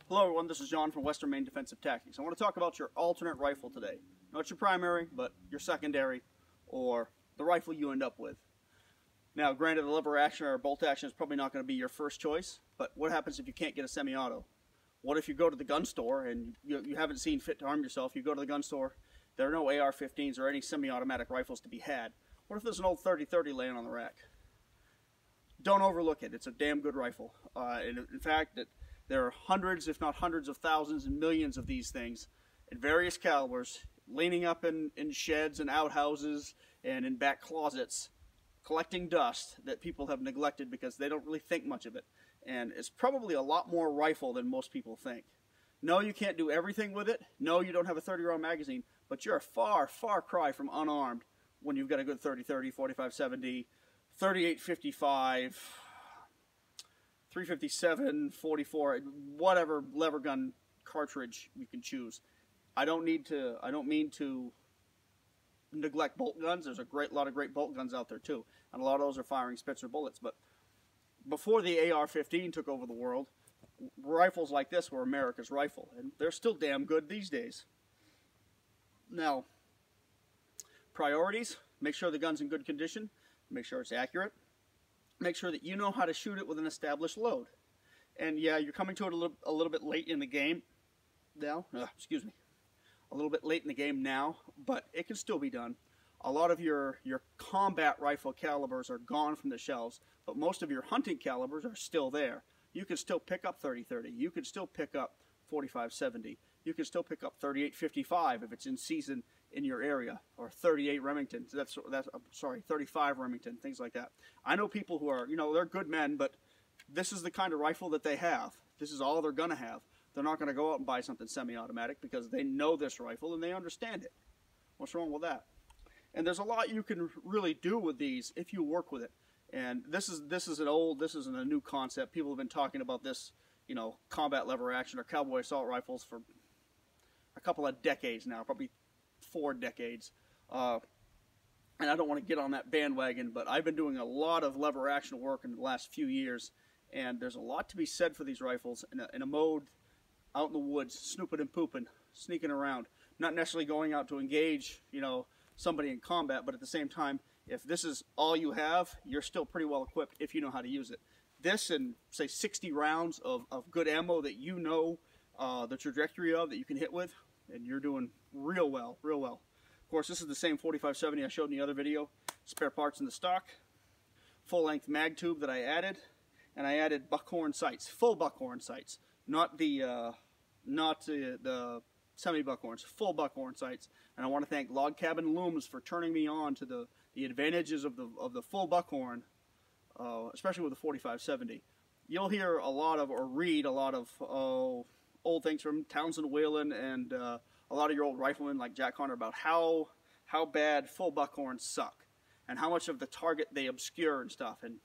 Hello everyone, this is John from Western Maine Defensive Tactics. I want to talk about your alternate rifle today. Not your primary, but your secondary, or the rifle you end up with. Now, granted, the lever action or bolt action is probably not going to be your first choice, but what happens if you can't get a semi-auto? What if you go to the gun store and you haven't seen fit to arm yourself, you go to the gun store, there are no AR-15s or any semi-automatic rifles to be had. What if there's an old 30-30 laying on the rack? Don't overlook it. It's a damn good rifle. In fact, there are hundreds, if not hundreds of thousands and millions of these things in various calibers, leaning up in sheds and outhouses and in back closets, collecting dust that people have neglected because they don't really think much of it. And it's probably a lot more rifle than most people think. No, you can't do everything with it. No, you don't have a 30-round magazine, but you're a far, far cry from unarmed when you've got a good 30-30, 45-70, 38-55, 357, 44, whatever lever gun cartridge you can choose. I don't mean to neglect bolt guns. There's a lot of great bolt guns out there too, and a lot of those are firing Spitzer bullets. But before the AR-15 took over the world, rifles like this were America's rifle, and they're still damn good these days. Now, priorities: make sure the gun's in good condition, make sure it's accurate, make sure that you know how to shoot it with an established load. And yeah, you're coming to it a little bit late in the game now. A little bit late in the game now, but it can still be done. A lot of your combat rifle calibers are gone from the shelves, but most of your hunting calibers are still there. You can still pick up 30-30. You can still pick up 45-70. You can still pick up 38-55 if it's in season in your area, or 38 Remington. Sorry, 35 Remington, things like that. I know people who are, they're good men, but this is the kind of rifle that they have. This is all they're going to have. They're not going to go out and buy something semi-automatic because they know this rifle and they understand it. What's wrong with that? And there's a lot you can really do with these if you work with it. And this isn't a new concept. People have been talking about this, combat lever action or cowboy assault rifles for a couple of decades now, probably 4 decades. And I don't want to get on that bandwagon, but I've been doing a lot of lever action work in the last few years, and there's a lot to be said for these rifles in a mode out in the woods, snooping and pooping, sneaking around, not necessarily going out to engage, somebody in combat, but at the same time, if this is all you have, you're still pretty well equipped if you know how to use it. This and, say, 60 rounds of good ammo that you know the trajectory of, that you can hit with, and you're doing real well, real well. Of course, this is the same 45-70 I showed in the other video. Spare parts in the stock. Full-length mag tube that I added. And I added buckhorn sights, full buckhorn sights. Not the semi-buckhorns, full buckhorn sights. And I want to thank Log Cabin Looms for turning me on to the advantages of the full buckhorn, especially with the 45-70. You'll hear a lot of, or read a lot of, old things from Townsend Whalen and a lot of your old riflemen like Jack Hunter about how bad full buckhorns suck and how much of the target they obscure and stuff. And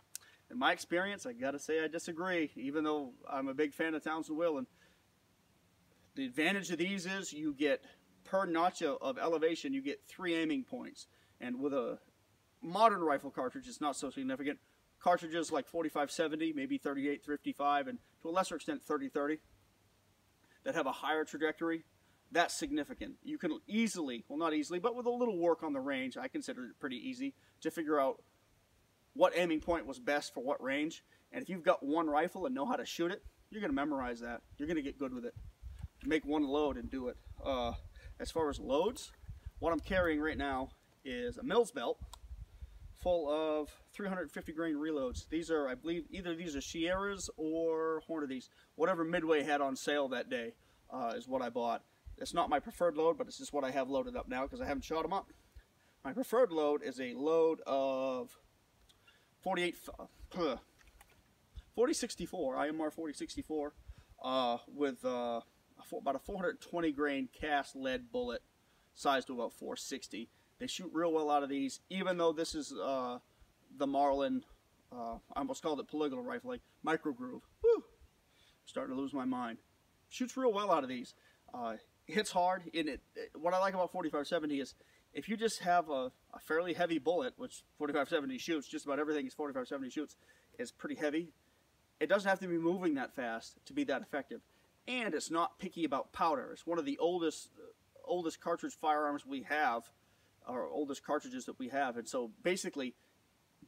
in my experience, I gotta say I disagree, even though I'm a big fan of Townsend Whalen. The advantage of these is you get, per notch of elevation, you get 3 aiming points. And with a modern rifle cartridge, it's not so significant. Cartridges like 45-70, maybe 38-55, and to a lesser extent 30-30, that have a higher trajectory, that's significant. You can easily, well, not easily, but with a little work on the range, I consider it pretty easy to figure out what aiming point was best for what range. And if you've got one rifle and know how to shoot it, you're going to memorize that. You're going to get good with it. Make one load and do it. As far as loads, what I'm carrying right now is a Mills belt full of 350 grain reloads. These are, I believe, either these are Sierras or Hornadys. Whatever Midway had on sale that day is what I bought. It's not my preferred load, but it's just what I have loaded up now because I haven't shot them up. My preferred load is a load of 4064, IMR 4064, with about a 420 grain cast lead bullet, sized to about 460. They shoot real well out of these, even though this is the Marlin, I almost called it polygonal rifle, like micro groove. Woo! Starting to lose my mind. Shoots real well out of these. Hits hard. What I like about 45-70 is if you just have a fairly heavy bullet, which 45-70 shoots, just about everything is 45-70 shoots, is pretty heavy. It doesn't have to be moving that fast to be that effective. and it's not picky about powder. It's one of the oldest cartridge firearms we have, or oldest cartridges that we have, and so basically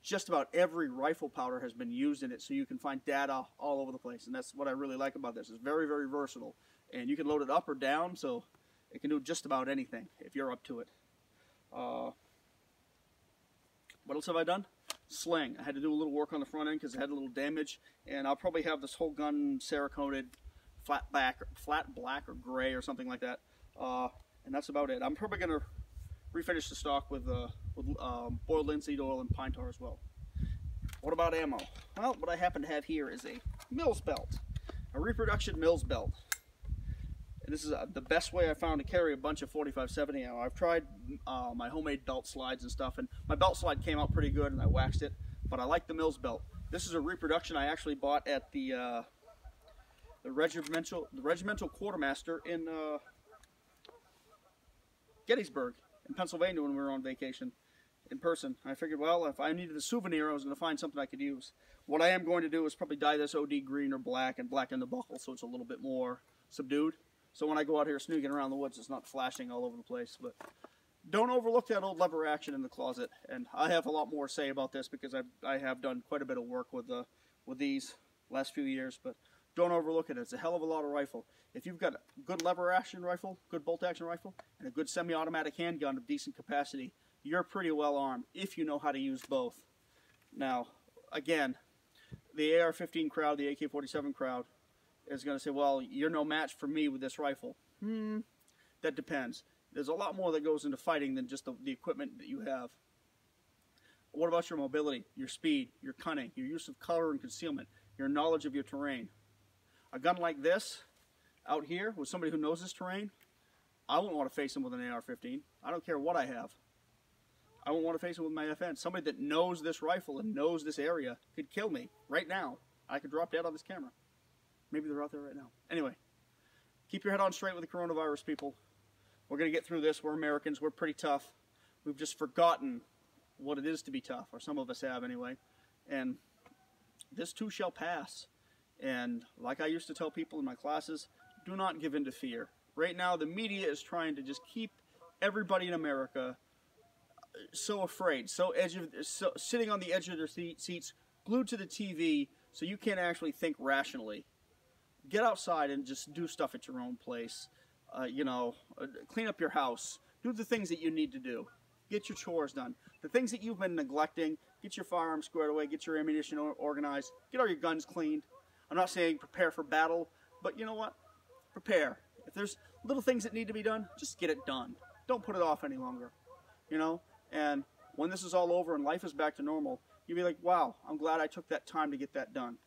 just about every rifle powder has been used in it, so you can find data all over the place, and that's what I really like about this. It's very, very versatile, and you can load it up or down, so it can do just about anything if you're up to it. What else have I done? Sling. I had to do a little work on the front end because it had a little damage, and I'll probably have this whole gun Cerakoted flat black or gray or something like that, and that's about it. I'm probably going to refinish the stock with boiled linseed oil and pine tar as well. What about ammo? Well, what I happen to have here is a Mills belt, a reproduction Mills belt. And this is the best way I found to carry a bunch of 45-70 ammo. I've tried my homemade belt slides and stuff, and my belt slide came out pretty good, and I waxed it. But I like the Mills belt. This is a reproduction I actually bought at the regimental quartermaster in Gettysburg, in Pennsylvania, when we were on vacation in person. I figured, well, if I needed a souvenir, I was going to find something I could use. What I am going to do is probably dye this OD green or black and blacken the buckle so it's a little bit more subdued. So when I go out here sneaking around the woods, it's not flashing all over the place. But don't overlook that old lever action in the closet. And I have a lot more to say about this because I have done quite a bit of work with these last few years. But don't overlook it. It's a hell of a lot of rifle. If you've got a good lever action rifle, good bolt action rifle, and a good semi-automatic handgun of decent capacity, you're pretty well armed if you know how to use both. Now, again, the AR-15 crowd, the AK-47 crowd, is going to say, well, you're no match for me with this rifle. That depends. There's a lot more that goes into fighting than just the equipment that you have. What about your mobility, your speed, your cunning, your use of color and concealment, your knowledge of your terrain? A gun like this, out here, with somebody who knows this terrain, I wouldn't want to face him with an AR-15. I don't care what I have. I won't want to face him with my FN. Somebody that knows this rifle and knows this area could kill me right now. I could drop dead on this camera. Maybe they're out there right now. Anyway, keep your head on straight with the coronavirus, people. We're going to get through this. We're Americans. We're pretty tough. We've just forgotten what it is to be tough, or some of us have anyway. And this too shall pass. And like I used to tell people in my classes, do not give in to fear. Right now, the media is trying to just keep everybody in America so afraid, so sitting on the edge of their seats, glued to the TV, so you can't actually think rationally. Get outside and just do stuff at your own place. Clean up your house. Do the things that you need to do. Get your chores done. The things that you've been neglecting, get your firearms squared away, get your ammunition organized, get all your guns cleaned. I'm not saying prepare for battle, but you know what? Prepare. If there's little things that need to be done, just get it done. Don't put it off any longer. And when this is all over and life is back to normal, you'll be like, wow, I'm glad I took that time to get that done.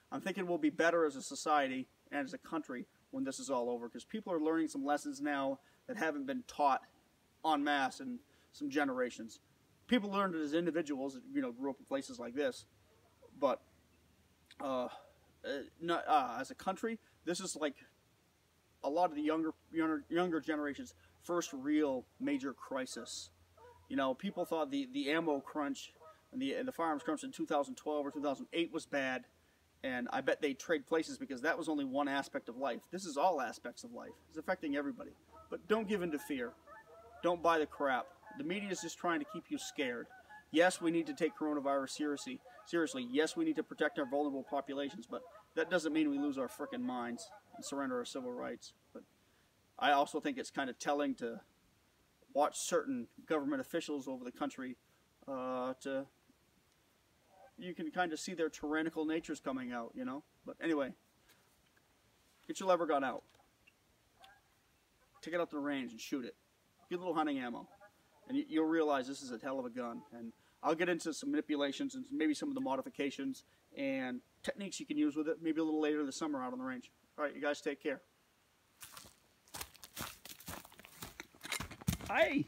I'm thinking we'll be better as a society and as a country when this is all over, because people are learning some lessons now that haven't been taught en masse in some generations. People learned it as individuals that grew up in places like this, but as a country, this is like a lot of the younger generation's first real major crisis. People thought the ammo crunch and the firearms crunch in 2012 or 2008 was bad, and I bet they trade places because that was only one aspect of life. This is all aspects of life. It's affecting everybody. But don't give in to fear. Don't buy the crap. The media is just trying to keep you scared. Yes, we need to take coronavirus seriously. Yes, we need to protect our vulnerable populations, but that doesn't mean we lose our frickin' minds and surrender our civil rights. But I also think it's kind of telling to watch certain government officials over the country you can kind of see their tyrannical natures coming out, But anyway, get your lever gun out. Take it out to the range and shoot it. Get a little hunting ammo. And you'll realize this is a hell of a gun. And I'll get into some manipulations and maybe some of the modifications and techniques you can use with it, maybe a little later this summer out on the range. All right, you guys take care. Hi.